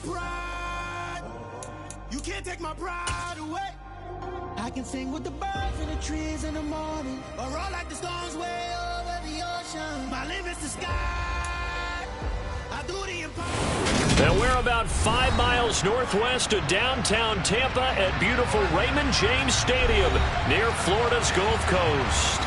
pride. You can't take my pride away. I can sing with the birds and the trees in the morning, or roll like the storms way over the ocean. My limit's the sky. I do the impossible. And we're about 5 miles northwest of downtown Tampa at beautiful Raymond James Stadium near Florida's Gulf Coast.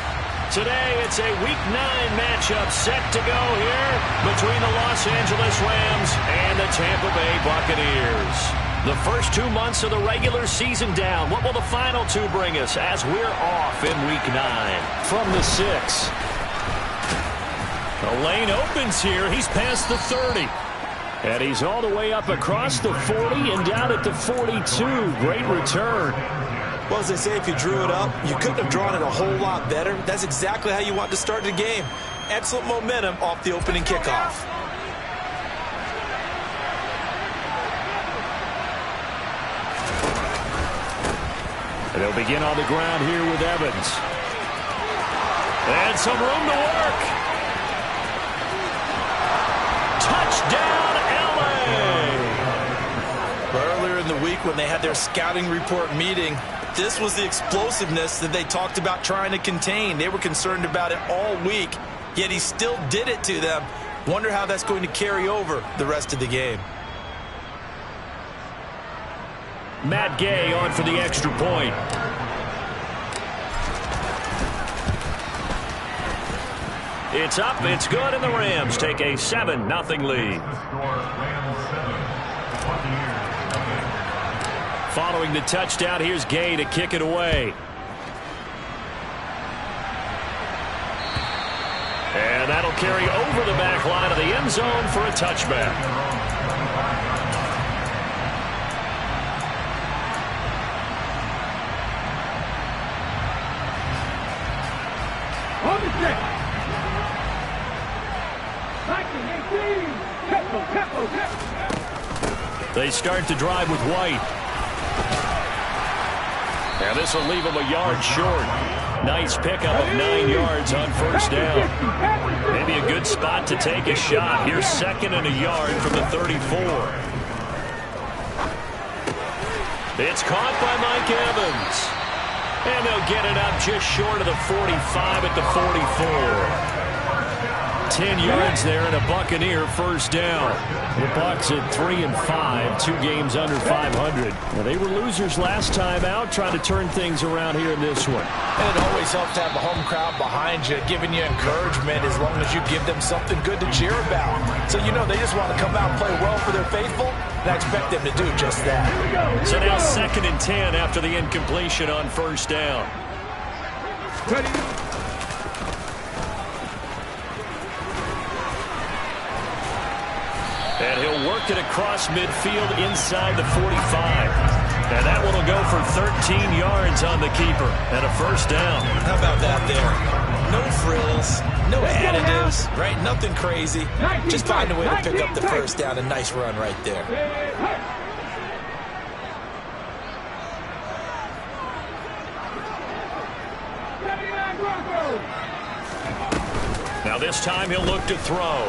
Today, it's a Week 9 matchup set to go here between the Los Angeles Rams and the Tampa Bay Buccaneers. The first 2 months of the regular season down. What will the final 2 bring us as we're off in Week 9? From the 6. The lane opens here. He's past the 30. And he's all the way up across the 40 and down at the 42. Great return. Well, as they say, if you drew it up, you couldn't have drawn it a whole lot better. That's exactly how you want to start the game. Excellent momentum off the opening kickoff. And they'll begin on the ground here with Evans. And some room to work. Touchdown, LA! Earlier in the week when they had their scouting report meeting, this was the explosiveness that they talked about trying to contain. They were concerned about it all week, yet he still did it to them. Wonder how that's going to carry over the rest of the game. Matt Gay on for the extra point. It's up, it's good, and the Rams take a 7-0 lead. Following the touchdown, here's Gay to kick it away. And that'll carry over the back line of the end zone for a touchback. They start to drive with White. And this will leave him a yard short. Nice pickup of 9 yards on first down. Maybe a good spot to take a shot. Here's 2nd and a yard from the 34. It's caught by Mike Evans. And they'll get it up just short of the 45 at the 44. 10 yards there and a Buccaneer first down. The Bucs at 3-5, 2 games under 500. Well, they were losers last time out, trying to turn things around here in this one. And it always helps to have a home crowd behind you, giving you encouragement as long as you give them something good to cheer about. So you know they just want to come out and play well for their faithful, and I expect them to do just that. So now 2nd and 10 after the incompletion on first down. Ready. And he'll work it across midfield inside the 45. And that one will go for 13 yards on the keeper and a first down. How about that there? No frills, no additives, right? Nothing crazy. Just find a way to pick up the first down. A nice run right there. Now this time he'll look to throw.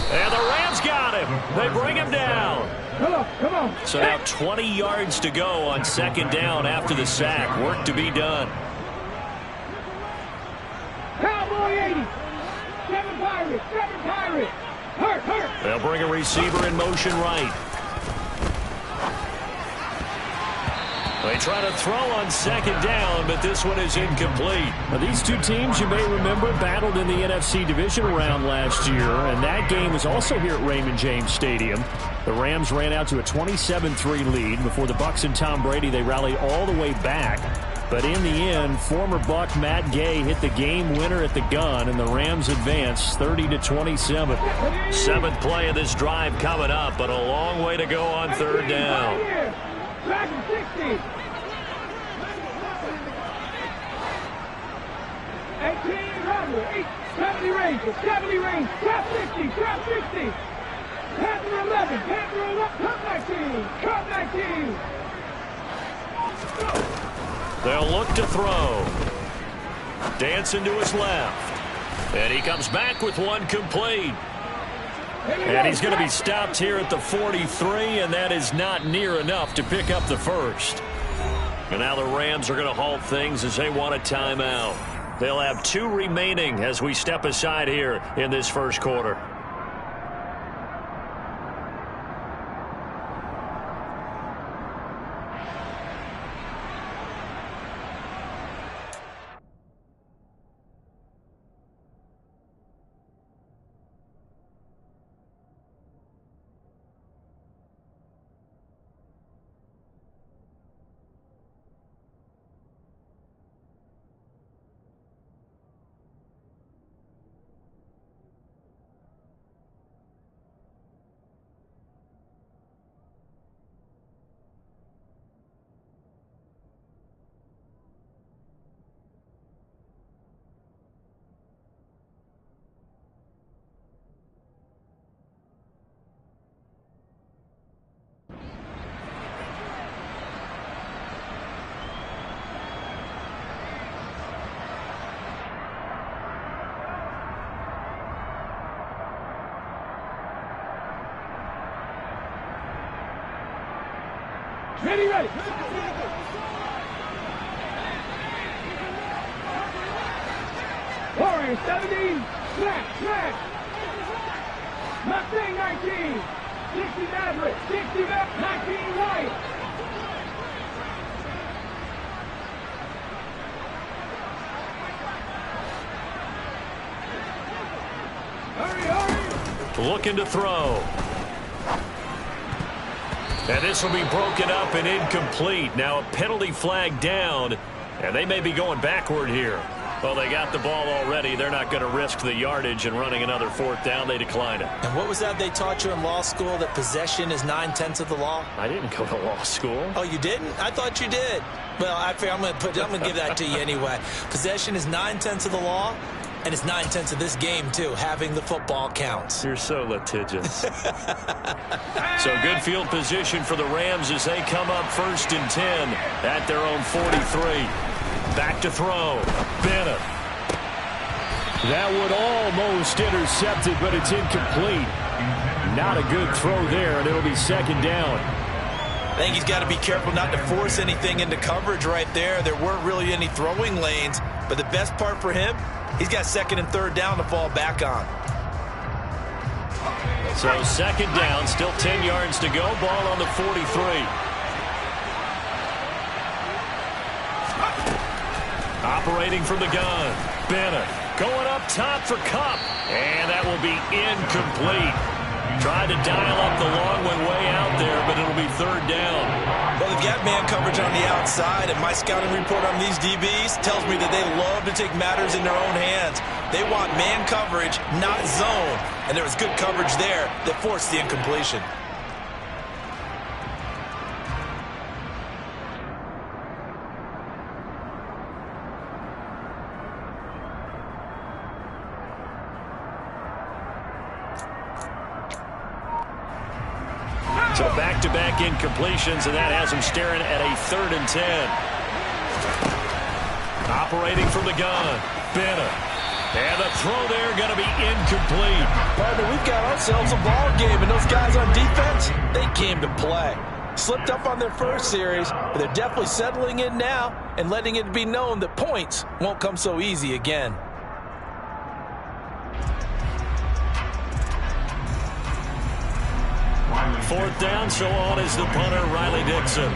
And the Rams got him. They bring him down. Come on. So now 20 yards to go on 2nd down after the sack. Work to be done. Cowboy 80. 7 Pirates. Hurt. They'll bring a receiver in motion right. They try to throw on 2nd down, but this one is incomplete. Now, these two teams, you may remember, battled in the NFC Division round last year, and that game was also here at Raymond James Stadium. The Rams ran out to a 27-3 lead. Before the Bucs and Tom Brady, they rallied all the way back. But in the end, former Buck Matt Gay hit the game winner at the gun, and the Rams advanced 30-27. 7th play of this drive coming up, but a long way to go on 3rd down. Back in 60. 18, Robert, 70 range, trap 60. Panther 11, cut 19. They'll look to throw. Dancing to his left. And he comes back with one complete. And he's going to be stopped here at the 43, and that is not near enough to pick up the first. And now the Rams are going to halt things as they want a timeout. They'll have 2 remaining as we step aside here in this first quarter. Ready, ready. Warriors 17, snap. Mustang 19, 60 Maverick, 60 Maverick, 19 White. Hurry. Looking to throw. And this will be broken up and incomplete. Now a penalty flag down, and they may be going backward here. Well, they got the ball already. They're not going to risk the yardage and running another 4th down. They decline it. And what was that they taught you in law school, that possession is 9/10 of the law? I didn't go to law school. Oh, you didn't? I thought you did. Well, I'm going to give that to you anyway. Possession is 9/10 of the law. And it's 9/10 of this game, too. Having the football counts. You're so litigious. So good field position for the Rams as they come up 1st and 10 at their own 43. Back to throw. Bennett. That would almost intercept it, but it's incomplete. Not a good throw there, and it'll be 2nd down. I think he's got to be careful not to force anything into coverage right there. There weren't really any throwing lanes, but the best part for him, he's got 2nd and 3rd down to fall back on. So 2nd down, still 10 yards to go. Ball on the 43. Operating from the gun. Bennett going up top for Kupp. And that will be incomplete. Tried to dial up the long one way out there, but it'll be 3rd down. Well, they've got man coverage on the outside, and my scouting report on these DBs tells me that they love to take matters in their own hands. They want man coverage, not zone. And there was good coverage there that forced the incompletion. So back-to-back incompletions, and that has him staring at a 3rd and 10. Operating from the gun. Bennett. And the throw there going to be incomplete. Partner, we've got ourselves a ball game, and those guys on defense, they came to play. Slipped up on their first series, but they're definitely settling in now and letting it be known that points won't come so easy again. Fourth down, so on is the punter, Riley Dixon.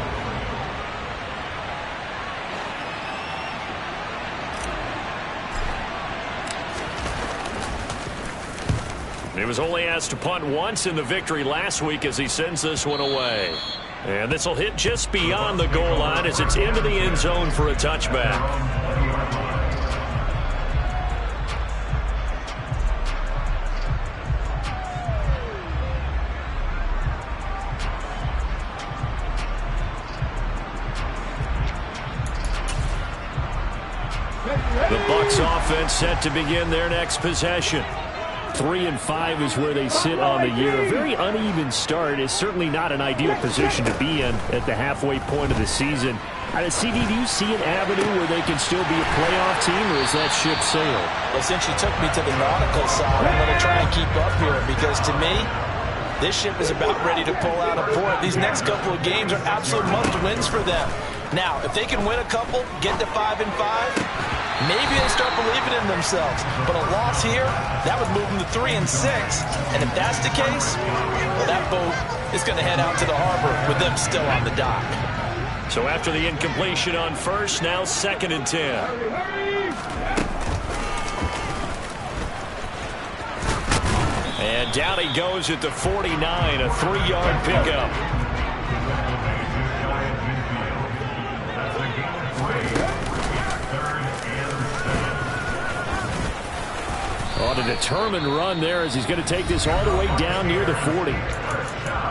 He was only asked to punt once in the victory last week as he sends this one away. And this will hit just beyond the goal line as it's into the end zone for a touchback. The Bucs offense set to begin their next possession. 3-5 is where they sit on the year. A very uneven start is certainly not an ideal position to be in at the halfway point of the season. CD, do you see an avenue where they can still be a playoff team, or is that ship sailed? Well, since you took me to the nautical side, I'm going to try and keep up here because to me, this ship is about ready to pull out a port. These next couple of games are absolute must-wins for them. Now, if they can win a couple, get to 5-5, maybe they start believing in themselves. But a loss here, that would move them to 3-6. And if that's the case, well, that boat is going to head out to the harbor with them still on the dock. So after the incompletion on first, now 2nd and 10. And down he goes at the 49, a 3-yard pickup. On a determined run there as he's going to take this all the way down near the 40.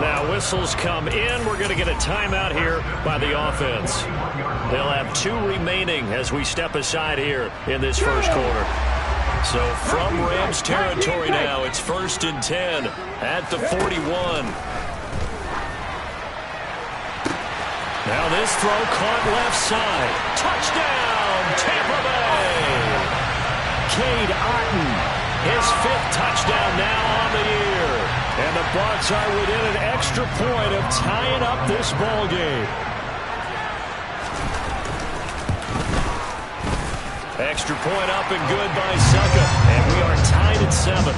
Now whistles come in. We're going to get a timeout here by the offense. They'll have 2 remaining as we step aside here in this first quarter. So from Rams territory now, it's 1st and 10 at the 41. Now this throw caught left side. Touchdown, Tampa Bay. Cade Otton, his 5th touchdown now on the year. And the Bucs are within an extra point of tying up this ball game. Extra point up and good by Succa. And we are tied at 7.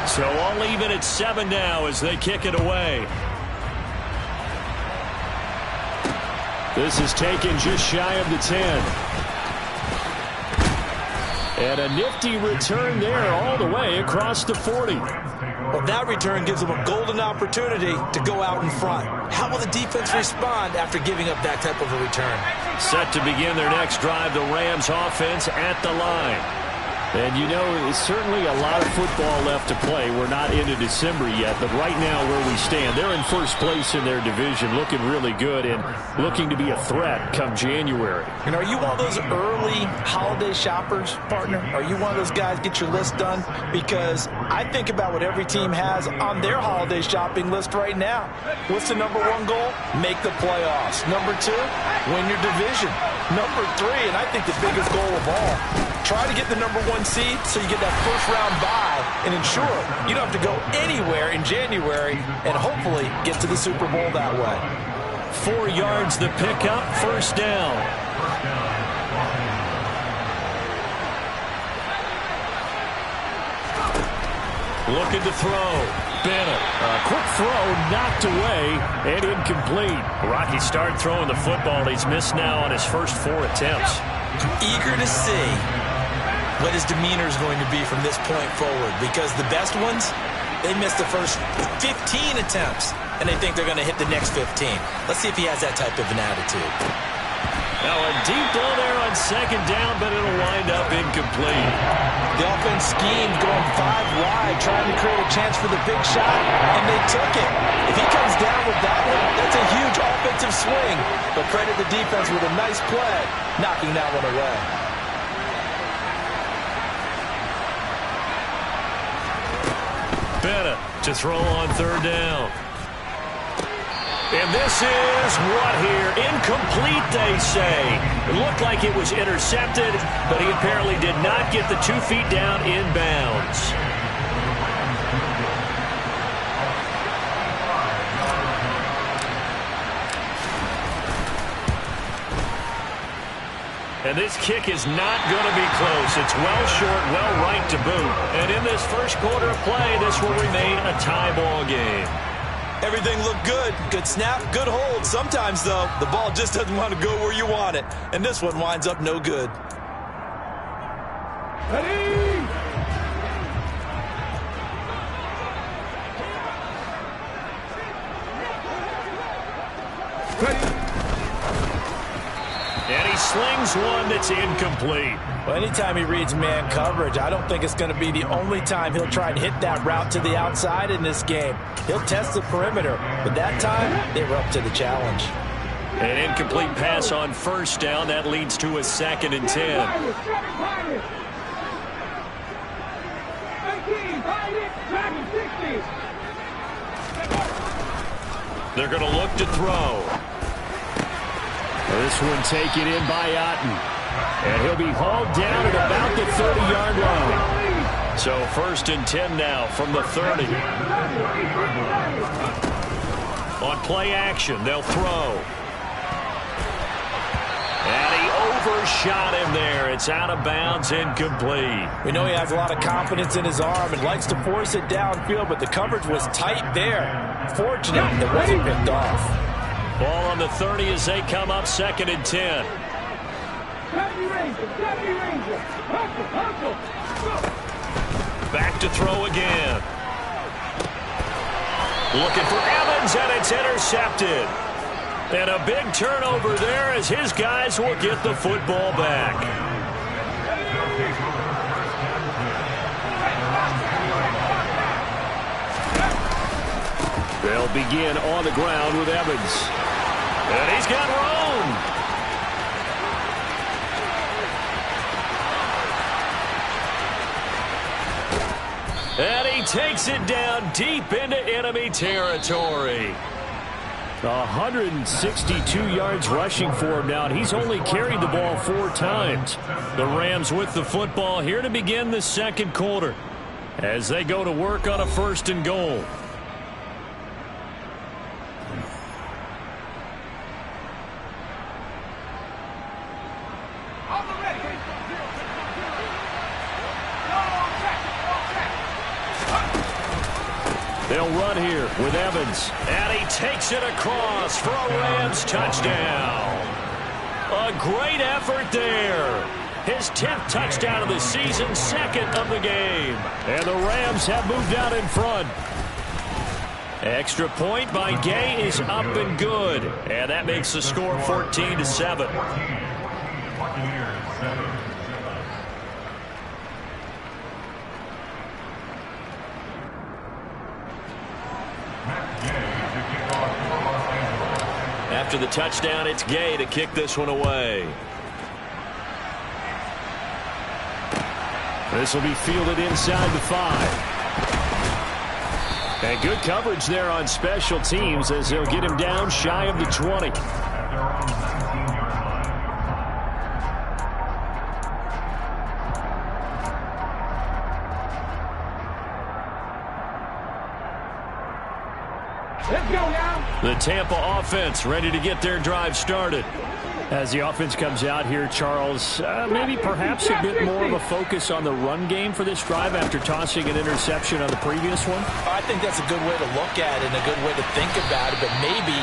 So all even at 7 now as they kick it away. This is taken just shy of the 10. And a nifty return there all the way across the 40. Well, that return gives them a golden opportunity to go out in front. How will the defense respond after giving up that type of a return? Set to begin their next drive, the Rams offense at the line. And you know, there's certainly a lot of football left to play. We're not into December yet, but right now where we stand, they're in first place in their division, looking really good and looking to be a threat come January. And are you one of those early holiday shoppers, partner? Are you one of those guys get your list done? Because I think about what every team has on their holiday shopping list right now. What's the number 1 goal? Make the playoffs. Number 2, win your division. Number 3, and I think the biggest goal of all, try to get the number 1 seed so you get that first-round bye and ensure you don't have to go anywhere in January and hopefully get to the Super Bowl that way. 4 yards the pickup, 1st down. Looking to throw. Bennett. A quick throw knocked away and incomplete. Rocky start throwing the football. He's missed now on his first 4 attempts. Eager to see what his demeanor is going to be from this point forward, because the best ones, they missed the first 15 attempts, and they think they're going to hit the next 15. Let's see if he has that type of an attitude. Now a deep ball there on 2nd down, but it'll wind up incomplete. The offense schemed going 5 wide, trying to create a chance for the big shot, and they took it. If he comes down with that one, that's a huge offensive swing. But credit the defense with a nice play, knocking that one away. Bennett to throw on 3rd down. And this is what here? Incomplete, they say. It looked like it was intercepted, but he apparently did not get the 2 feet down in bounds. And this kick is not going to be close. It's well short, well right to boot. And in this first quarter of play, this will remain a tie ball game. Everything looked good. Good snap, good hold. Sometimes, though, the ball just doesn't want to go where you want it. And this one winds up no good. Ready? And he slings one that's incomplete. Well, anytime he reads man coverage, I don't think it's going to be the only time he'll try and hit that route to the outside in this game. He'll test the perimeter, but that time, they were up to the challenge. An incomplete pass on first down. That leads to a 2nd and 10. They're going to look to throw. This one taken in by Otten. And he'll be hauled down at about the 30-yard line. So 1st and 10 now from the 30. On play action, they'll throw. And he overshot him there. It's out of bounds, incomplete. We know he has a lot of confidence in his arm and likes to force it downfield, but the coverage was tight there. Fortunate it wasn't picked off. Ball on the 30 as they come up 2nd and 10. Back to throw again. Looking for Evans, and it's intercepted. And a big turnover there as his guys will get the football back. They'll begin on the ground with Evans. And he's got room. And he takes it down deep into enemy territory. 162 yards rushing for him now, and he's only carried the ball 4 times. The Rams with the football here to begin the 2nd quarter as they go to work on a 1st and goal. They'll run here with Evans. And he takes it across for a Rams touchdown. A great effort there. His 10th touchdown of the season, 2nd of the game. And the Rams have moved out in front. Extra point by Gay is up and good. And that makes the score 14-7. After the touchdown, it's Gay to kick this one away. This will be fielded inside the 5. And good coverage there on special teams as they'll get him down shy of the 20. Let's go now. The Tampa offense ready to get their drive started. As the offense comes out here, Charles, maybe perhaps a bit more of a focus on the run game for this drive after tossing an interception on the previous one? I think that's a good way to look at it and a good way to think about it, but maybe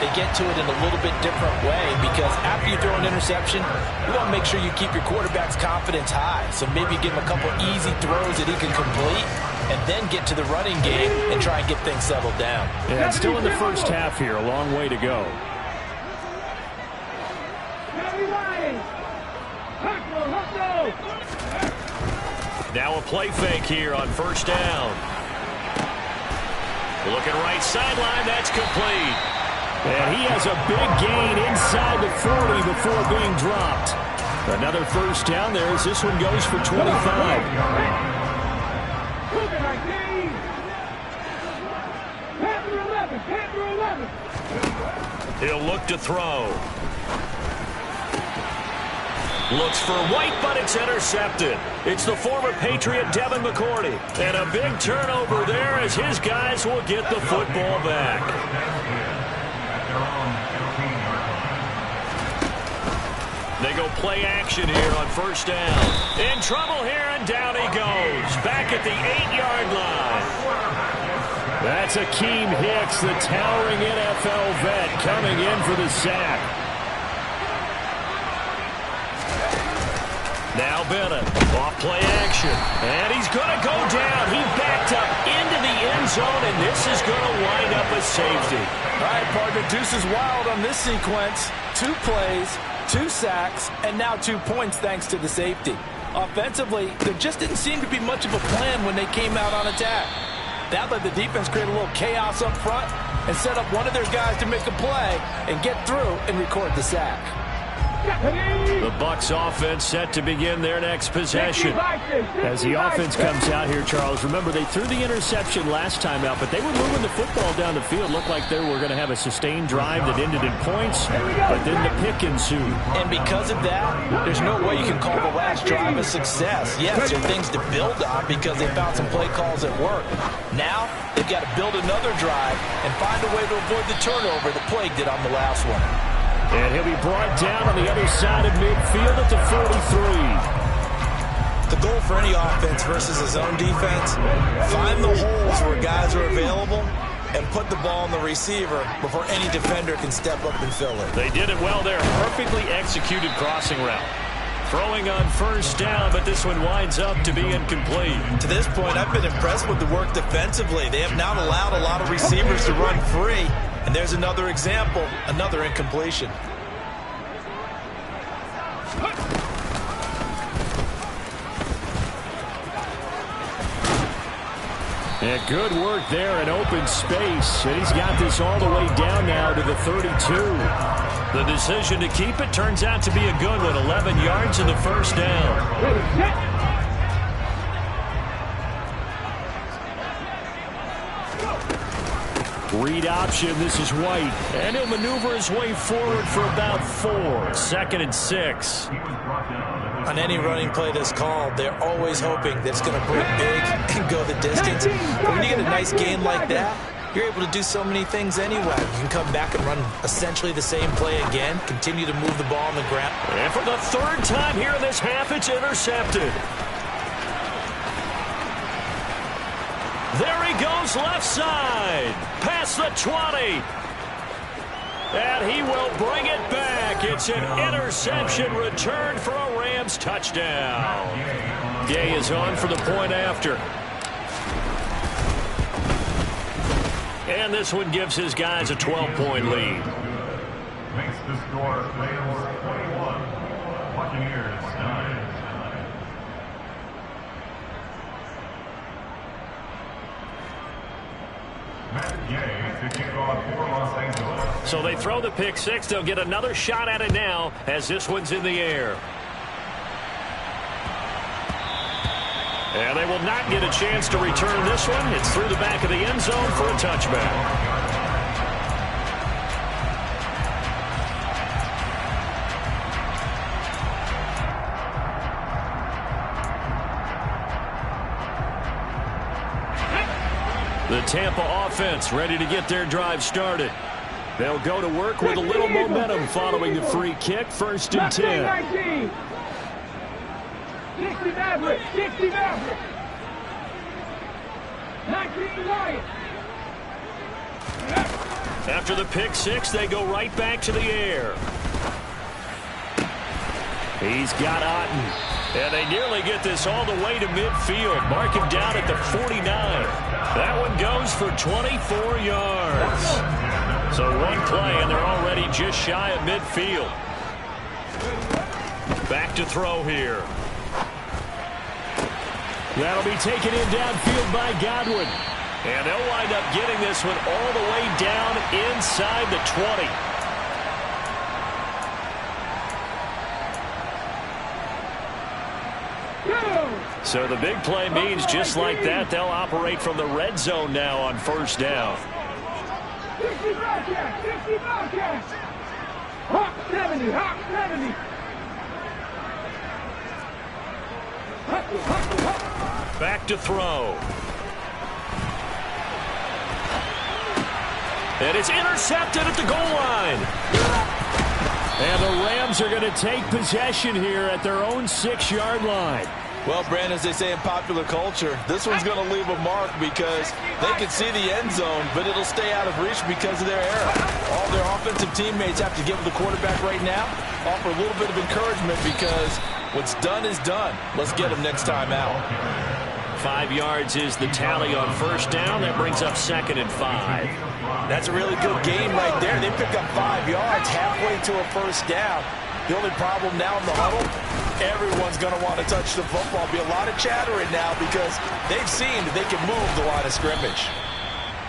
they get to it in a little bit different way because after you throw an interception, you want to make sure you keep your quarterback's confidence high. So maybe give him a couple easy throws that he can complete and then get to the running game and try and get things settled down. Yeah, it's still in the first half here. A long way to go. Now a play fake here on 1st down. Looking right sideline, that's complete. And he has a big gain inside the 40 before being dropped. Another 1st down there as this one goes for 25. He'll look to throw. Looks for White, but it's intercepted. It's the former Patriot Devin McCourty. And a big turnover there as his guys will get the football back. They go play action here on 1st down. In trouble here, and down he goes. Back at the 8-yard line. That's Akeem Hicks, the towering NFL vet, coming in for the sack. Now Bennett, off play action. And he's going to go down. He backed up into the end zone, and this is going to wind up a safety. All right, partner, deuce is wild on this sequence. 2 plays, 2 sacks, and now 2 points thanks to the safety. Offensively, there just didn't seem to be much of a plan when they came out on attack. That let the defense create a little chaos up front and set up one of their guys to make a play and get through and record the sack. The Bucs offense set to begin their next possession. As the offense comes out here, Charles, remember they threw the interception last time out, but they were moving the football down the field. Looked like they were going to have a sustained drive that ended in points, but then the pick ensued. And because of that, there's no way you can call the last drive a success. Yes, there are things to build on because they found some play calls at work. Now, they've got to build another drive and find a way to avoid the turnover that plagued it on the last one. And he'll be brought down on the other side of midfield at the 43. The goal for any offense versus his own defense, find the holes where guys are available and put the ball on the receiver before any defender can step up and fill it. They did it well there. Perfectly executed crossing route. Throwing on first down, but this one winds up to be incomplete. To this point, I've been impressed with the work defensively. They have not allowed a lot of receivers to run free. And there's another example, another incompletion. And good work there in open space. And he's got this all the way down now to the 32. The decision to keep it turns out to be a good one. 11 yards in the first down. Read option, this is White. And he'll maneuver his way forward for about 4. 2nd and 6. On any running play that's called, they're always hoping that it's going to break big and go the distance. But when you get a nice gain like that, you're able to do so many things anyway. You can come back and run essentially the same play again, continue to move the ball on the ground. And for the 3rd time here in this half, it's intercepted. There he goes left side. Past the 20. And he will bring it back. It's an interception returned for a Rams touchdown. Gay is on for the point after. And this one gives his guys a 12-point lead. Makes the score Wales 21, Buccaneers 9. So they throw the pick six. They'll get another shot at it now as this one's in the air. And they will not get a chance to return this one. It's through the back of the end zone for a touchback. The Tampa offense ready to get their drive started. They'll go to work with a little momentum following the free kick. 1st and 10. 19. 60 Maverick. 60 Maverick. 19 Lions. After the pick six, they go right back to the air. He's got Otten. And they nearly get this all the way to midfield. Mark him down at the 49. That one goes for 24 yards. So one play, and they're already just shy of midfield. Back to throw here. That'll be taken in downfield by Godwin. And they'll wind up getting this one all the way down inside the 20. So the big play means just like that, they'll operate from the red zone now on 1st down. 60 Bobcats. 60 Bobcats. Hawk 70. Hawk 70. Back to throw. And it's intercepted at the goal line. And the Rams are going to take possession here at their own 6-yard line. Well, Brandon, as they say in popular culture, this one's going to leave a mark because they can see the end zone, but it'll stay out of reach because of their error. All their offensive teammates have to give the quarterback right now, offer a little bit of encouragement because what's done is done. Let's get them next time out. 5 yards is the tally on 1st down. That brings up 2nd and 5. That's a really good gain right there. They pick up 5 yards halfway to a 1st down. The only problem now in the huddle, everyone's going to want to touch the football. Be a lot of chattering now because they've seen that they can move the line of scrimmage.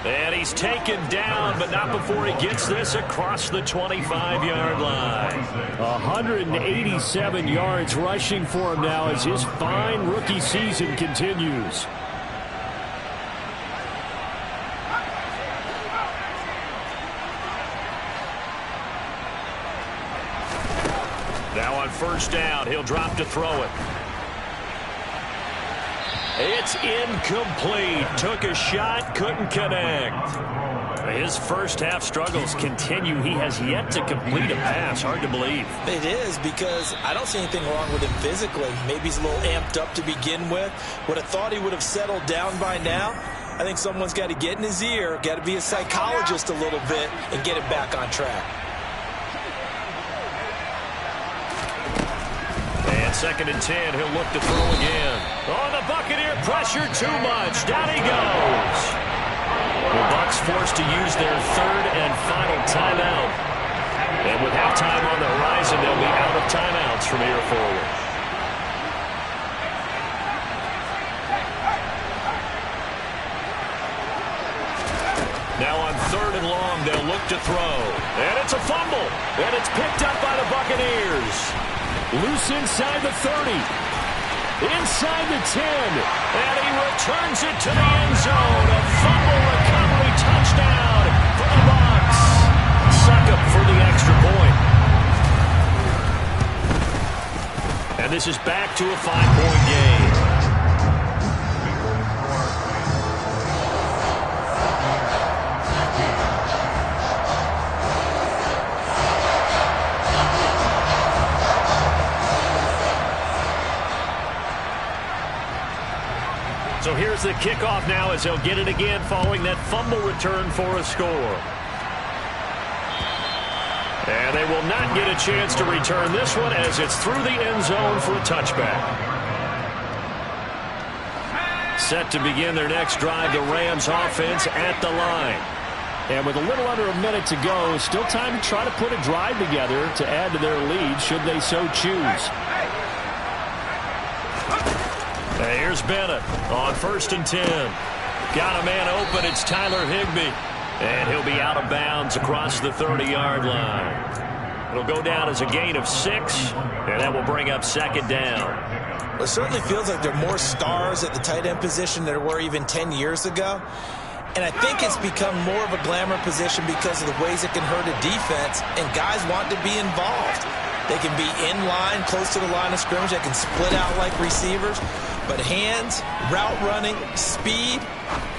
And he's taken down, but not before he gets this across the 25-yard line. 187 yards rushing for him now as his fine rookie season continues. Now on first down, he'll drop to throw it. It's incomplete. Took a shot, couldn't connect. His first half struggles continue. He has yet to complete a pass. Hard to believe. It is, because I don't see anything wrong with him physically. Maybe he's a little amped up to begin with. Would have thought he would have settled down by now. I think someone's got to get in his ear, got to be a psychologist a little bit, and get him back on track. And 2nd and 10, he'll look to throw again. Oh, the Buccaneer pressure too much. Down he goes. The Bucs forced to use their 3rd and final timeout. And with halftime on the horizon, they'll be out of timeouts from here forward. Now on 3rd and long, they'll look to throw. And it's a fumble. And it's picked up by the Buccaneers. Loose inside the 30. Inside the 10. And he returns it to the end zone. A fumble recovery touchdown for the Bucs. Suck up for the extra point. And this is back to a 5-point game. So here's the kickoff now as they'll get it again following that fumble return for a score. And they will not get a chance to return this one as it's through the end zone for a touchback. Set to begin their next drive, the Rams offense at the line. And with a little under a minute to go, still time to try to put a drive together to add to their lead should they so choose. Here's Bennett on 1st and 10. Got a man open. It's Tyler Higbee. And he'll be out of bounds across the 30-yard line. It'll go down as a gain of 6, and that will bring up 2nd down. Well, it certainly feels like there are more stars at the tight end position than there were even 10 years ago. And I think it's become more of a glamour position because of the ways it can hurt a defense, and guys want to be involved. They can be in line, close to the line of scrimmage. They can split out like receivers. But hands, route running, speed,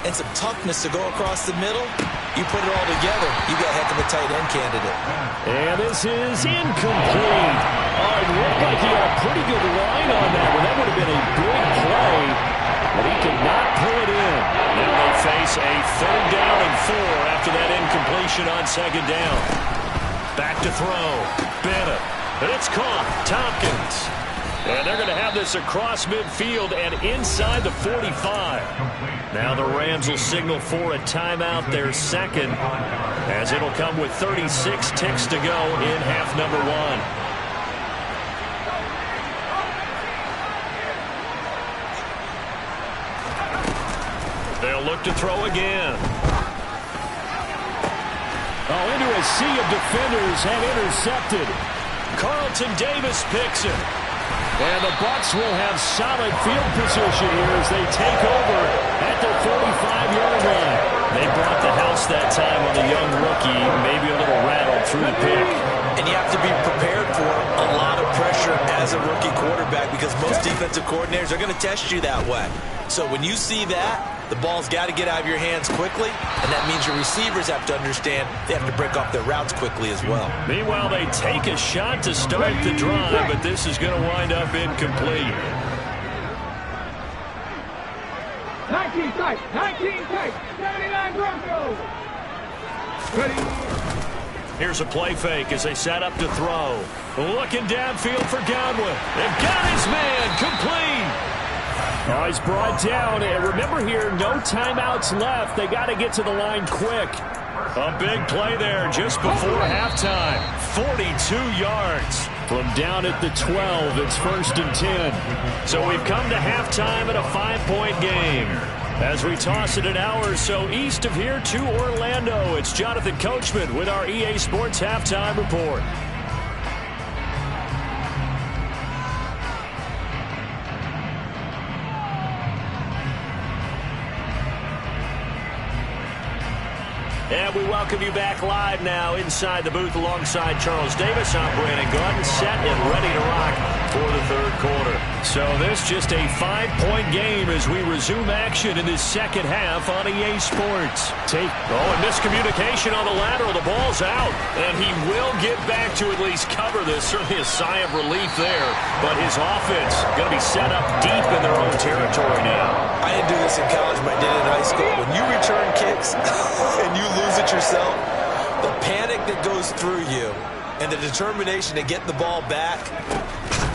and some toughness to go across the middle, you put it all together, you got a heck of a tight end candidate. And this is incomplete. Oh, it looked like he had a pretty good line on that one. That would have been a big play, but he could not pull it in. Now they face a 3rd down and 4 after that incompletion on 2nd down. Back to throw. Bennett. And it's caught. Tompkins. And they're going to have this across midfield and inside the 45. Now the Rams will signal for a timeout, their 2nd, as it'll come with 36 ticks to go in half number 1. They'll look to throw again. Oh, into a sea of defenders and intercepted. Carlton Davis picks it. And the Bucs will have solid field position here as they take over at their 45-yard line. They brought the house that time on the young rookie, maybe a little rattled through the pick. And you have to be prepared for a lot of pressure as a rookie quarterback because most defensive coordinators are going to test you that way. So when you see that, the ball's got to get out of your hands quickly, and that means your receivers have to understand they have to break off their routes quickly as well. Meanwhile, they take a shot to start the drive, but this is going to wind up incomplete. 19 tight, 79 Broncos. Ready. Here's a play fake as they set up to throw. Looking downfield for Godwin. They've got his man complete. Oh, he's brought down, and remember here, no timeouts left. They got to get to the line quick. A big play there just before halftime. 42 yards. From down at the 12, it's 1st and 10. So we've come to halftime at a 5-point game. As we toss it an hour or so east of here to Orlando, it's Jonathan Coachman with our EA Sports Halftime Report. And we welcome you back live now inside the booth alongside Charles Davis. I'm Brandon Gordon, set and ready to rock for the third quarter. So this just a 5-point game as we resume action in this second half on EA Sports. And miscommunication on the lateral. The ball's out, and he will get back to at least cover this. Certainly a sigh of relief there, but his offense going to be set up deep in their own territory now. I didn't do this in college, but I did it in high school. When you return kicks and you lose it yourself, the panic that goes through you and the determination to get the ball back,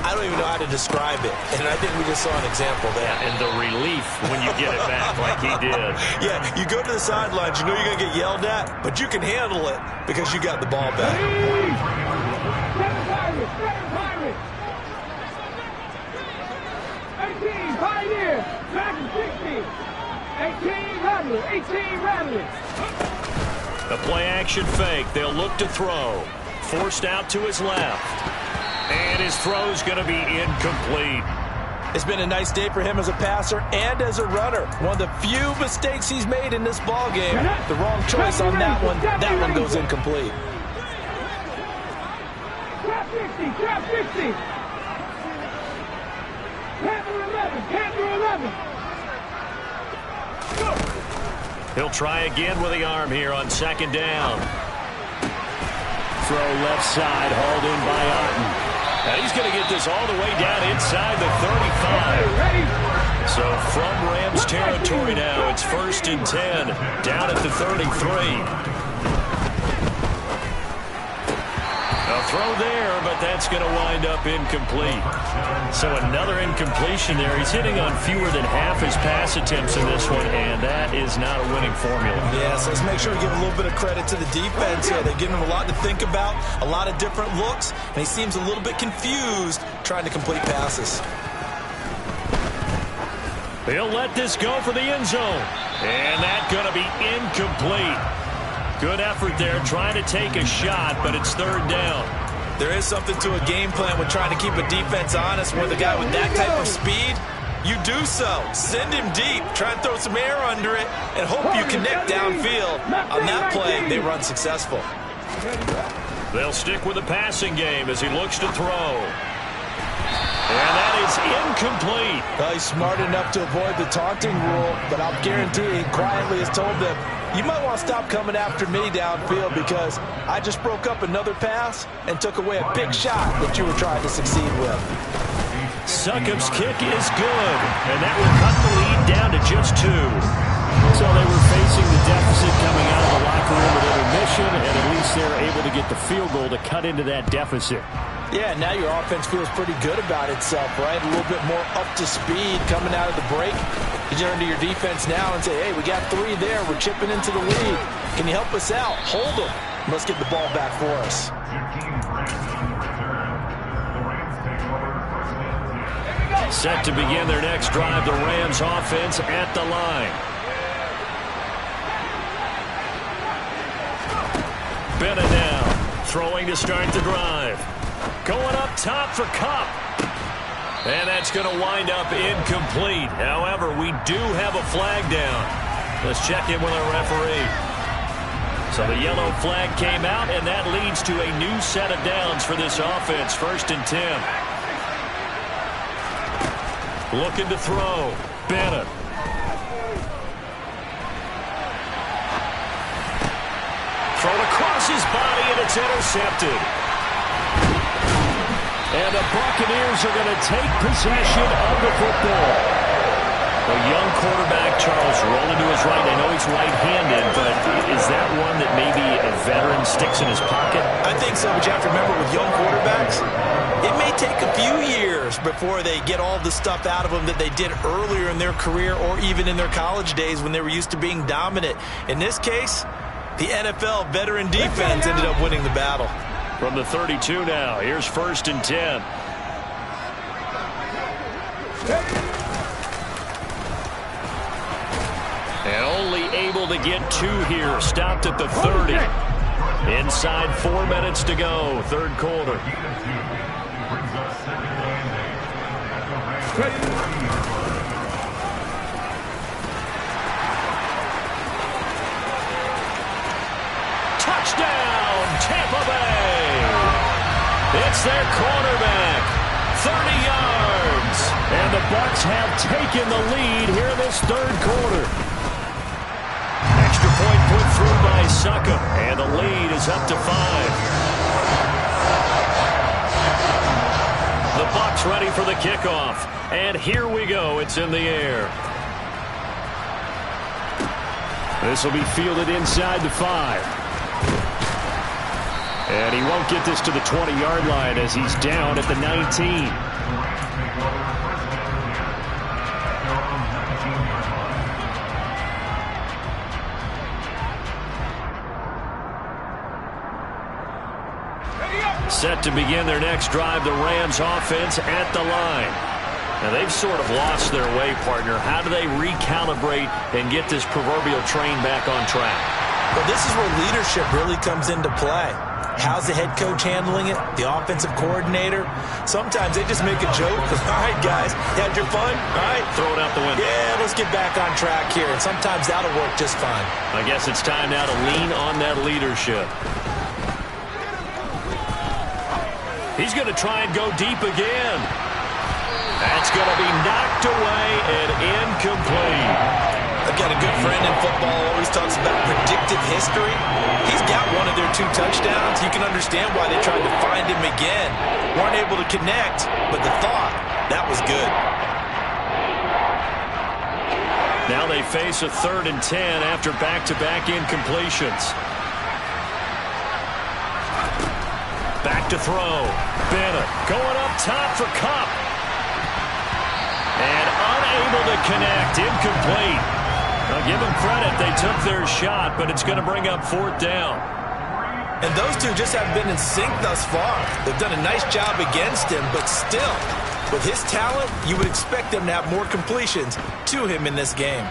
I don't even know how to describe it. And I think we just saw an example there. Yeah, and the relief when you get it back like he did. Yeah, you go to the sidelines, you know you're going to get yelled at, but you can handle it because you got the ball back. 18, Pioneer, back to 60. 18, Rattler, 18, Rattler. A play-action fake. They'll look to throw. Forced out to his left. And his throw's going to be incomplete. It's been a nice day for him as a passer and as a runner. One of the few mistakes he's made in this ball game. The wrong choice on that one. That one goes incomplete. Trap 60, trap 60. Panther 11, Panther 11. He'll try again with the arm here on second down. Throw left side, hauled in by Otten. And he's going to get this all the way down inside the 35. So from Rams territory now, it's 1st and 10, down at the 33. A throw there, but that's going to wind up incomplete. So another incompletion there. He's hitting on fewer than half his pass attempts in this one, and that is not a winning formula. Yeah, so let's make sure we give a little bit of credit to the defense here. They've given him a lot to think about, a lot of different looks, and he seems a little bit confused trying to complete passes. He'll let this go for the end zone, and that's going to be incomplete. Good effort there, trying to take a shot, but it's third down. There is something to a game plan with trying to keep a defense honest. With a guy with that type of speed, you do so. Send him deep, try and throw some air under it, and hope you connect downfield. On that play, they run successful. They'll stick with the passing game as he looks to throw. And that is incomplete. Well, he's smart enough to avoid the taunting rule, but I'll guarantee he quietly has told them, you might want to stop coming after me downfield because I just broke up another pass and took away a big shot that you were trying to succeed with. Succop's kick is good, and that will cut the lead down to just 2. So they were facing the deficit coming out of the locker room at intermission, and at least they're able to get the field goal to cut into that deficit. Yeah, now your offense feels pretty good about itself, right? A little bit more up to speed coming out of the break. You turn to your defense now and say, hey, we got 3 there. We're chipping into the lead. Can you help us out? Hold them. Let's get the ball back for us. Set to begin their next drive, the Rams offense at the line. Bennett now, throwing to start the drive. Going up top for Kupp. And that's going to wind up incomplete. However, we do have a flag down. Let's check in with our referee. So the yellow flag came out, and that leads to a new set of downs for this offense. 1st and 10. Looking to throw. Bennett. Thrown across his body, and it's intercepted. And the Buccaneers are going to take possession of the football. A young quarterback, Charles, rolling to his right. I know he's right-handed, but is that one that maybe a veteran sticks in his pocket? I think so, but you have to remember with young quarterbacks, it may take a few years before they get all the stuff out of them that they did earlier in their career or even in their college days when they were used to being dominant. In this case, the NFL veteran defense ended up winning the battle. From the 32 now, here's 1st and 10. And only able to get 2 here. Stopped at the 30. Inside 4 minutes to go, 3rd quarter. Touchdown, Tampa Bay! It's their quarterback, 30 yards. And the Bucs have taken the lead here in this 3rd quarter. Extra point put through by Succa, and the lead is up to 5. The Bucs ready for the kickoff, and here we go. It's in the air. This will be fielded inside the 5. And he won't get this to the 20-yard line as he's down at the 19. Set to begin their next drive, the Rams offense at the line. Now, they've sort of lost their way, partner. How do they recalibrate and get this proverbial train back on track? Well, this is where leadership really comes into play. How's the head coach handling it? The offensive coordinator? Sometimes they just make a joke. All right, guys, you had your fun? All right. Throw it out the window. Yeah, let's get back on track here. And sometimes that'll work just fine. I guess it's time now to lean on that leadership. He's going to try and go deep again. That's going to be knocked away and incomplete. I've got a good friend in football who always talks about predictive history. He's got one of their 2 touchdowns. You can understand why they tried to find him again. Weren't able to connect, but the thought, that was good. Now they face a 3rd and 10 after back-to-back incompletions. Back to throw. Bennett going up top for Kupp. And unable to connect. Incomplete. I'll give them credit. They took their shot, but it's going to bring up 4th down. And those 2 just haven't been in sync thus far. They've done a nice job against him, but still, with his talent, you would expect them to have more completions to him in this game.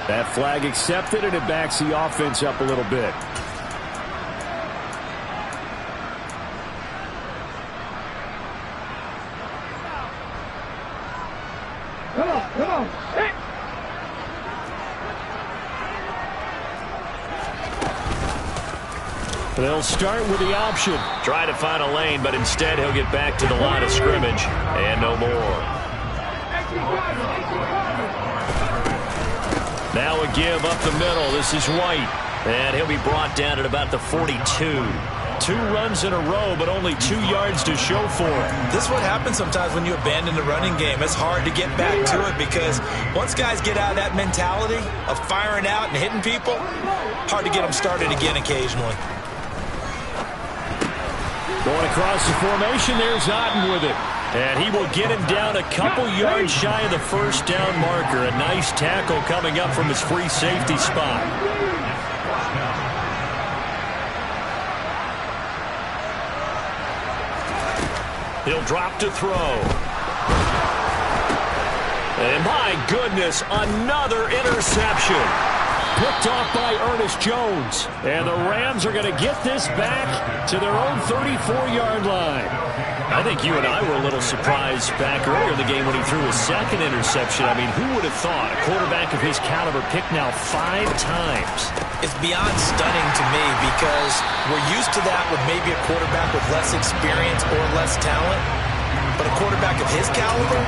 That flag accepted, and it backs the offense up a little bit. Come on. Hey. They'll start with the option. Try to find a lane, but instead he'll get back to the line of scrimmage. And no more. Now a give up the middle. This is White. And he'll be brought down at about the 42. 2 runs in a row, but only 2 yards to show for it. This is what happens sometimes when you abandon the running game. It's hard to get back to it because once guys get out of that mentality of firing out and hitting people, hard to get them started again occasionally. Going across the formation, there's Otten with it. And he will get him down a couple yards shy of the 1st down marker. A nice tackle coming up from his free safety spot. He'll drop to throw. And my goodness, another interception. Picked off by Ernest Jones. And the Rams are going to get this back to their own 34-yard line. I think you and I were a little surprised back earlier in the game when he threw his 2nd interception. I mean, who would have thought a quarterback of his caliber picked now 5 times? It's beyond stunning to me because we're used to that with maybe a quarterback with less experience or less talent. But a quarterback of his caliber,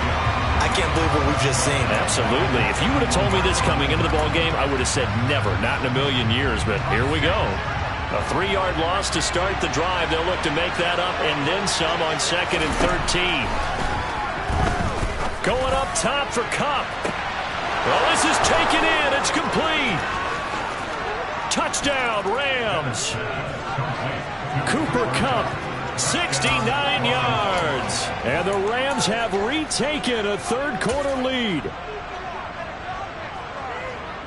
I can't believe what we've just seen. Absolutely. If you would have told me this coming into the ballgame, I would have said never, not in a million years. But here we go. A 3-yard loss to start the drive. They'll look to make that up and then some on 2nd and 13. Going up top for Kupp. Well, this is taken in. It's complete. Touchdown, Rams. Cooper Kupp, 69 yards. And the Rams have retaken a 3rd quarter lead.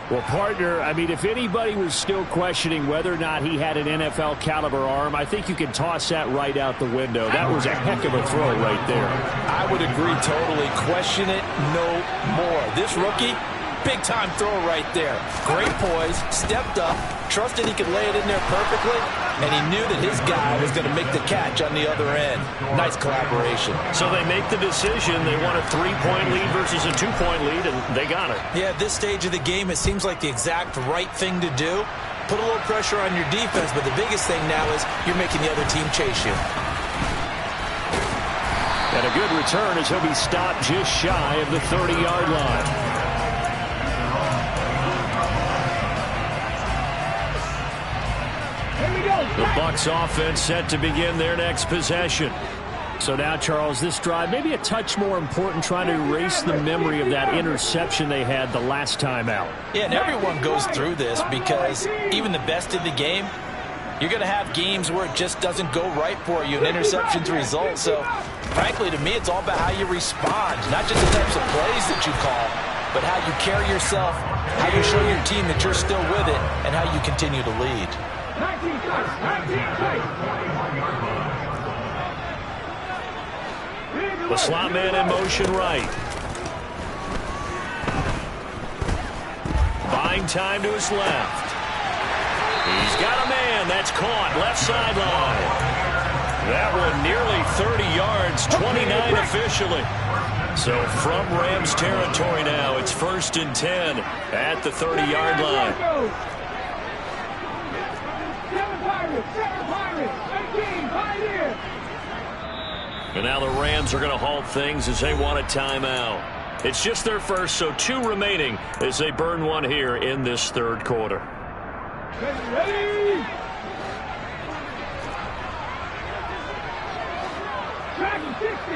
Well, partner, I mean, if anybody was still questioning whether or not he had an NFL caliber arm, I think you can toss that right out the window. That was a heck of a throw right there. I would agree totally. Question it no more. This rookie, big-time throw right there. Great poise, stepped up, trusted he could lay it in there perfectly, and he knew that his guy was going to make the catch on the other end. Nice collaboration. So they make the decision. They want a 3-point lead versus a 2-point lead, and they got it. Yeah, at this stage of the game, it seems like the exact right thing to do. Put a little pressure on your defense, but the biggest thing now is you're making the other team chase you. And a good return as he'll be stopped just shy of the 30-yard line. The Bucs offense set to begin their next possession. So now, Charles, this drive maybe a touch more important, trying to erase the memory of that interception they had the last time out. Yeah, and everyone goes through this because even the best in the game, you're going to have games where it just doesn't go right for you, and interceptions result. So, frankly, to me, it's all about how you respond, not just the types of plays that you call, but how you carry yourself, how you show your team that you're still with it, and how you continue to lead. 19 The slot man in motion right. Buying time to his left. He's got a man. That's caught. Left sideline. That one nearly 30 yards, 29 officially. So from Rams territory now, it's 1st and 10 at the 30-yard line. And now the Rams are going to halt things as they want a timeout. It's just their first, so 2 remaining as they burn one here in this third quarter. Ready? Track 60.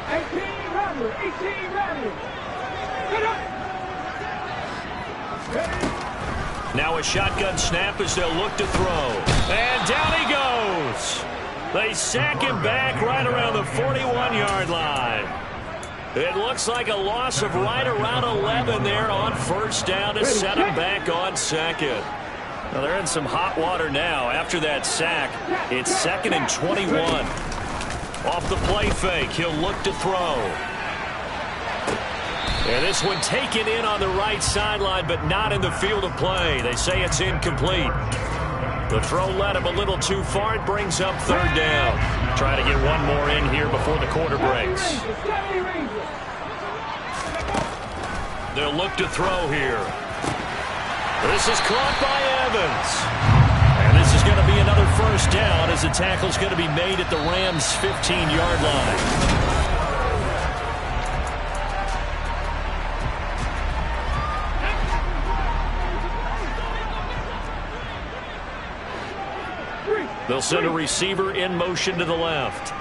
18 runner. 18 runner. Get up. Now a shotgun snap as they'll look to throw. And down he goes. They sack him back right around the 41-yard line. It looks like a loss of right around 11 there on first down to set him back on second. Well, they're in some hot water now. After that sack, it's 2nd and 21. Off the play fake, he'll look to throw. And this one taken in on the right sideline, but not in the field of play. They say it's incomplete. The throw led him a little too far. It brings up 3rd down. Try to get one more in here before the quarter breaks. They'll look to throw here. This is caught by Evans. And this is going to be another first down as the tackle's going to be made at the Rams' 15-yard line. They'll send a receiver in motion to the left.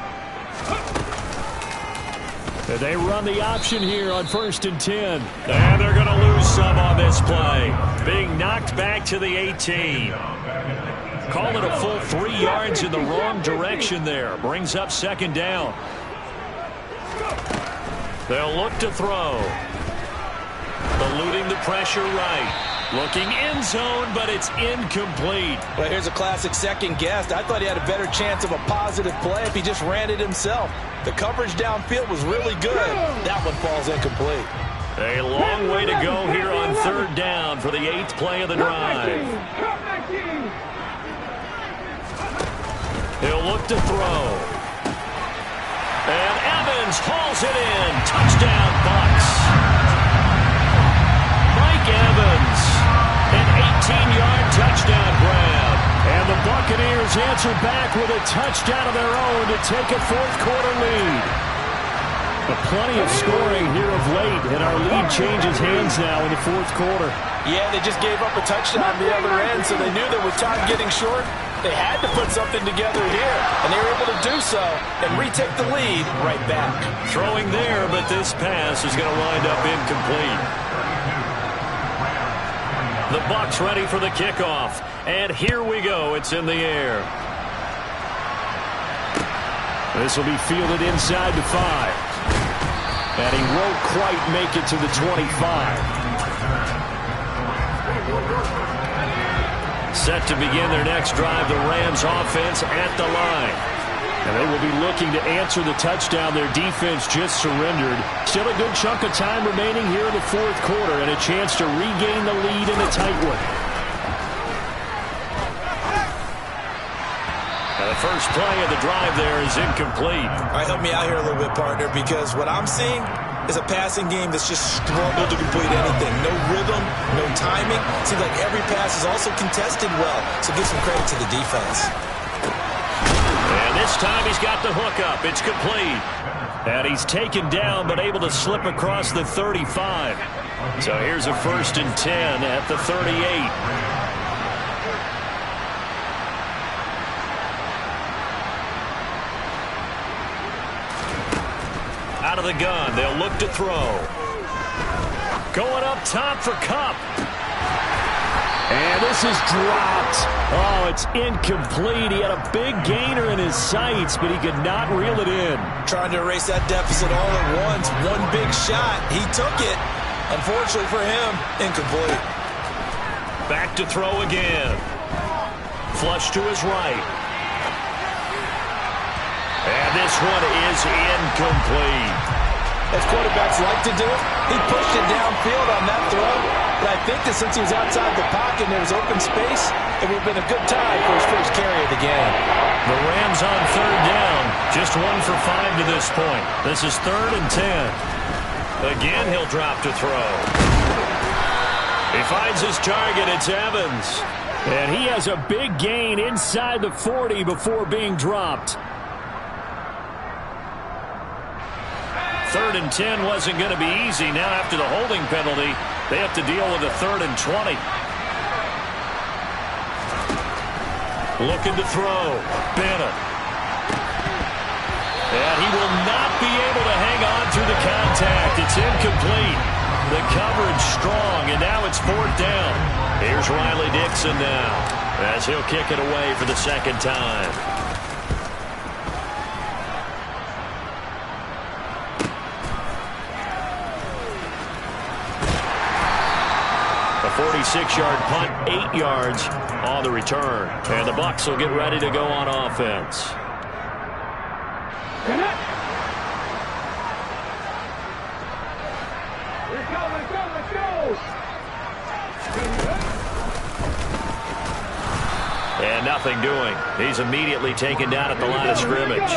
And they run the option here on 1st and 10. And they're going to lose some on this play. Being knocked back to the 18. Call it a full 3 yards in the wrong direction there. Brings up 2nd down. They'll look to throw. Eluding the pressure right. Looking end zone, but it's incomplete. Well, here's a classic second guess. I thought he had a better chance of a positive play if he just ran it himself. The coverage downfield was really good. That one falls incomplete. A long way to go here on 3rd down for the 8th play of the drive. He'll look to throw. And Evans hauls it in. Touchdown, Bucs. Mike Evans, an 18-yard touchdown grab. And the Buccaneers answer back with a touchdown of their own to take a 4th quarter lead. Plenty of scoring here of late, and our lead changes hands now in the 4th quarter. Yeah, they just gave up a touchdown on the other end, so they knew that with time getting short, they had to put something together here, and they were able to do so and retake the lead right back. Throwing there, but this pass is going to wind up incomplete. The Bucs ready for the kickoff, and here we go. It's in the air. This will be fielded inside the 5. And he won't quite make it to the 25. Set to begin their next drive, the Rams offense at the line. And they will be looking to answer the touchdown their defense just surrendered. Still a good chunk of time remaining here in the fourth quarter and a chance to regain the lead in a tight one. Now the first play of the drive there is incomplete. All right, help me out here a little bit, partner, because what I'm seeing is a passing game that's just struggled to complete anything. No rhythm, no timing. Seems like every pass is also contested well, so give some credit to the defense. And this time he's got the hook up. It's complete. And he's taken down but able to slip across the 35. So here's a 1st and 10 at the 38. Out of the gun, they'll look to throw. Going up top for Kupp. And this is dropped. Oh, it's incomplete. He had a big gainer in his sights, but he could not reel it in. Trying to erase that deficit all at once. One big shot. He took it. Unfortunately for him, incomplete. Back to throw again. Flush to his right. And this one is incomplete. As quarterbacks like to do it, he pushed it downfield on that throw. But I think that since he was outside the pocket and there was open space, it would have been a good time for his first carry of the game. The Rams on 3rd down. Just 1 for 5 to this point. This is 3rd and 10. Again, he'll drop to throw. He finds his target. It's Evans. And he has a big gain inside the 40 before being dropped. 3rd and 10 wasn't going to be easy. Now after the holding penalty, they have to deal with a 3rd and 20. Looking to throw. Bennett. And he will not be able to hang on through the contact. It's incomplete. The coverage strong, and now it's 4th down. Here's Riley Dixon now as he'll kick it away for the 2nd time. A 46-yard punt, 8 yards on the return. And the Bucs will get ready to go on offense. Let's go. And nothing doing. He's immediately taken down at the line of scrimmage.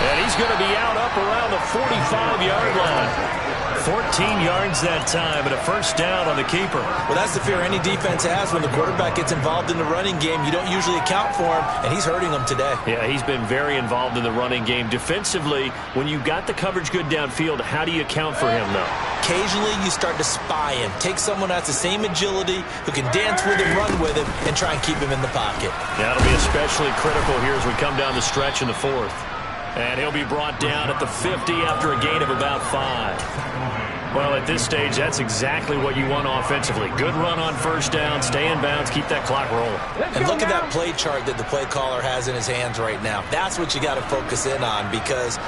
And he's going to be out up around the 45-yard line. 14 yards that time, and a 1st down on the keeper. Well, that's the fear any defense has when the quarterback gets involved in the running game. You don't usually account for him, and he's hurting them today. Yeah, he's been very involved in the running game. Defensively, when you got the coverage good downfield, how do you account for him, though? Occasionally, you start to spy him. Take someone who has the same agility, who can dance with him, run with him, and try and keep him in the pocket. Yeah, that'll be especially critical here as we come down the stretch in the 4th. And he'll be brought down at the 50 after a gain of about 5. Well, at this stage, that's exactly what you want offensively. Good run on 1st down, stay in bounds, keep that clock rolling. And look at that play chart that the play caller has in his hands right now. That's what you got to focus in on, because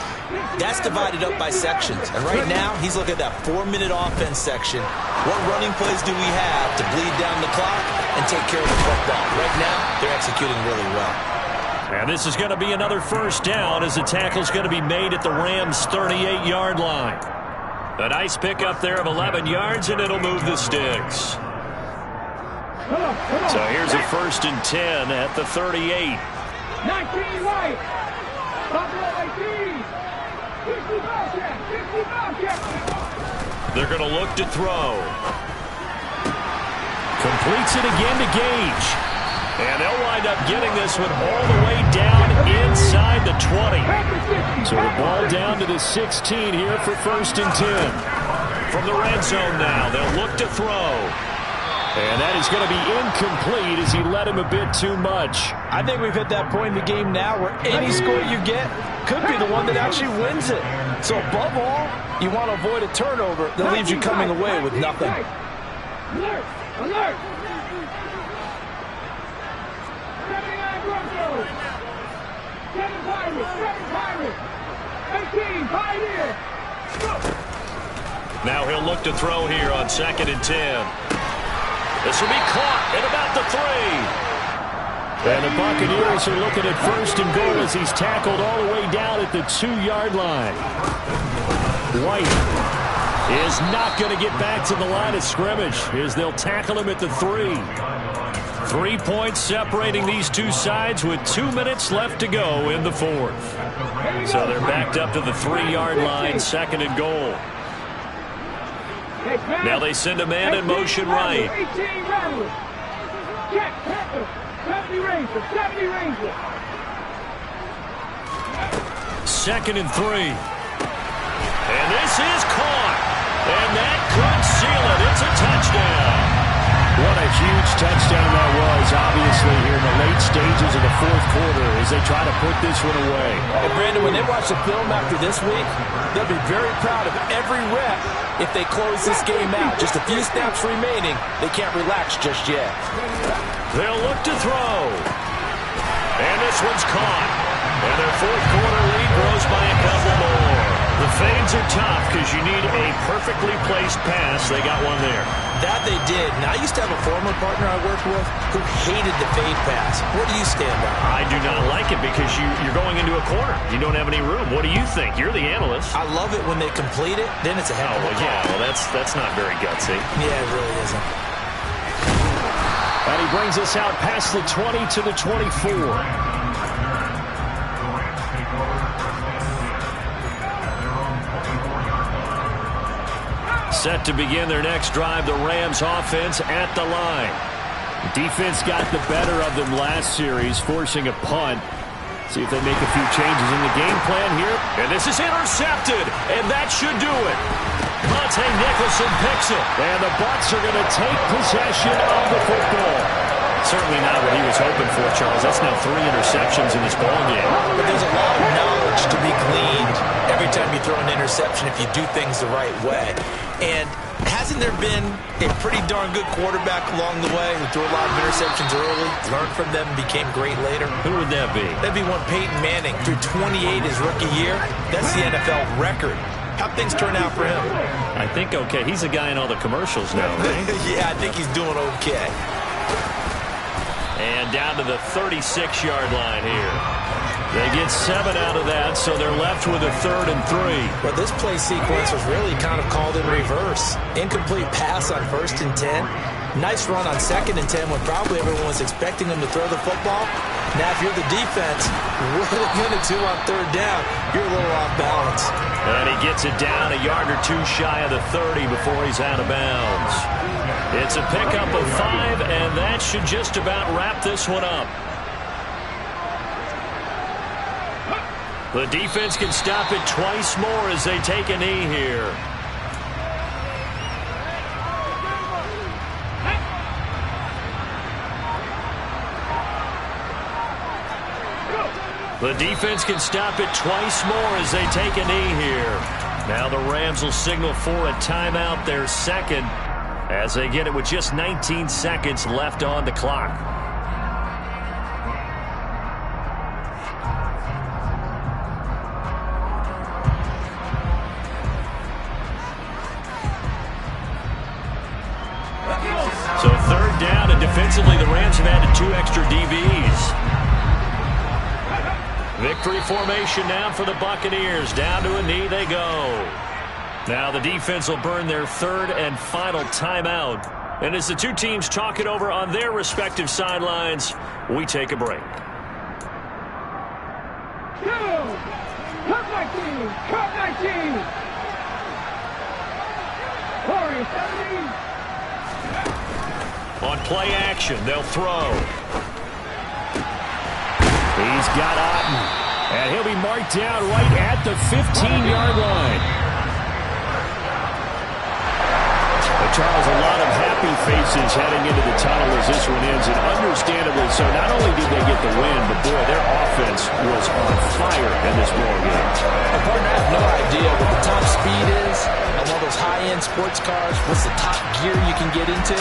that's divided up by sections. And right now, he's looking at that 4-minute offense section. What running plays do we have to bleed down the clock and take care of the football? Right now, they're executing really well. And this is going to be another 1st down as the tackle's going to be made at the Rams' 38-yard line. A nice pickup there of 11 yards, and it'll move the sticks. So here's a 1st and 10 at the 38. 19 right. Buffalo 18. 50 Bobcat. 50 Bobcat. They're going to look to throw. Completes it again to Gage. And they'll wind up getting this one all the way down inside the 20. So the ball down to the 16 here for 1st and 10. From the red zone now, they'll look to throw. And that is going to be incomplete as he led him a bit too much. I think we've hit that point in the game now where any score you get could be the one that actually wins it. So above all, you want to avoid a turnover that leaves you coming away with nothing. Alert! Alert! Now he'll look to throw here on 2nd and 10. This will be caught at about the 3. And the Buccaneers are looking at 1st and goal as he's tackled all the way down at the 2-yard line. White is not going to get back to the line of scrimmage as they'll tackle him at the 3. 3 points separating these two sides with 2 minutes left to go in the 4th. So they're backed up to the 3-yard line, 2nd and goal. Now they send a man in motion right. 2nd and 3. And this is caught. And that could seal it. It's a touchdown. What a huge touchdown that was, obviously, here in the late stages of the 4th quarter as they try to put this one away. And Brandon, when they watch the film after this week, they'll be very proud of every rep if they close this game out. Just a few snaps remaining. They can't relax just yet. They'll look to throw. And this one's caught. And their 4th quarter lead grows by a couple more. The fades are tough because you need a perfectly placed pass. They got one there. That they did. Now, I used to have a former partner I worked with who hated the fade pass. Where do you stand on it? I do not like it because you're going into a corner. You don't have any room. What do you think? You're the analyst. I love it when they complete it. Then it's a heck of a call. Yeah, well, that's not very gutsy. Yeah, it really isn't. And he brings us out past the 20 to the 24. Set to begin their next drive, the Rams offense at the line. Defense got the better of them last series, forcing a punt. See if they make a few changes in the game plan here. And this is intercepted, and that should do it. Monte Nicholson picks it. And the Bucs are going to take possession of the football. Certainly not what he was hoping for, Charles. That's now 3 interceptions in this ballgame. But there's a lot of knowledge to be gleaned every time you throw an interception if you do things the right way. And hasn't there been a pretty darn good quarterback along the way who threw a lot of interceptions early, learned from them, and became great later? Who would that be? That'd be one Peyton Manning. Threw 28 his rookie year. That's the NFL record. How'd things turn out for him? I think okay. He's a guy in all the commercials now, right? Yeah, I think he's doing okay. And down to the 36-yard line here. They get 7 out of that, so they're left with a 3rd and 3. Well, this play sequence was really kind of called in reverse. Incomplete pass on 1st and 10. Nice run on 2nd and 10 when probably everyone was expecting them to throw the football. Now, if you're the defense, what are you going to do on 3rd down? You're a little off balance. And he gets it down a yard or 2 shy of the 30 before he's out of bounds. It's a pickup of 5, and that should just about wrap this one up. The defense can stop it twice more as they take a knee here. The defense can stop it twice more as they take a knee here. Now the Rams will signal for a timeout, their 2nd, as they get it with just 19 seconds left on the clock. So 3rd down, and defensively the Rams have added 2 extra DBs. Victory formation now for the Buccaneers. Down to a knee they go. Now the defense will burn their 3rd and final timeout. And as the two teams talk it over on their respective sidelines, we take a break. Cut 19! Cut 19! Corey, 17! On play action, they'll throw. He's got Otten, and he'll be marked down right at the 15-yard line. But Charles, a lot of happy faces heading into the tunnel as this one ends, and understandably so. Not only did they get the win, but boy, their offense was on fire in this ballgame. Partner, I have no idea what the top speed is on one of those high-end sports cars. What's the top gear you can get into?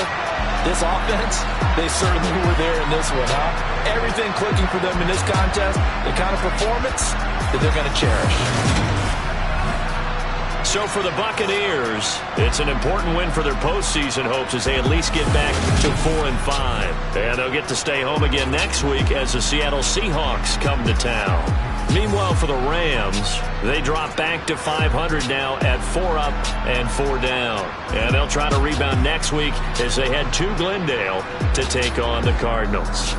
This offense, they certainly were there in this one, huh? Everything clicking for them in this contest, the kind of performance that they're going to cherish. So for the Buccaneers, it's an important win for their postseason hopes as they at least get back to 4-5. And they'll get to stay home again next week as the Seattle Seahawks come to town. Meanwhile, for the Rams, they drop back to 500 now at 4 up and 4 down. And they'll try to rebound next week as they head to Glendale to take on the Cardinals.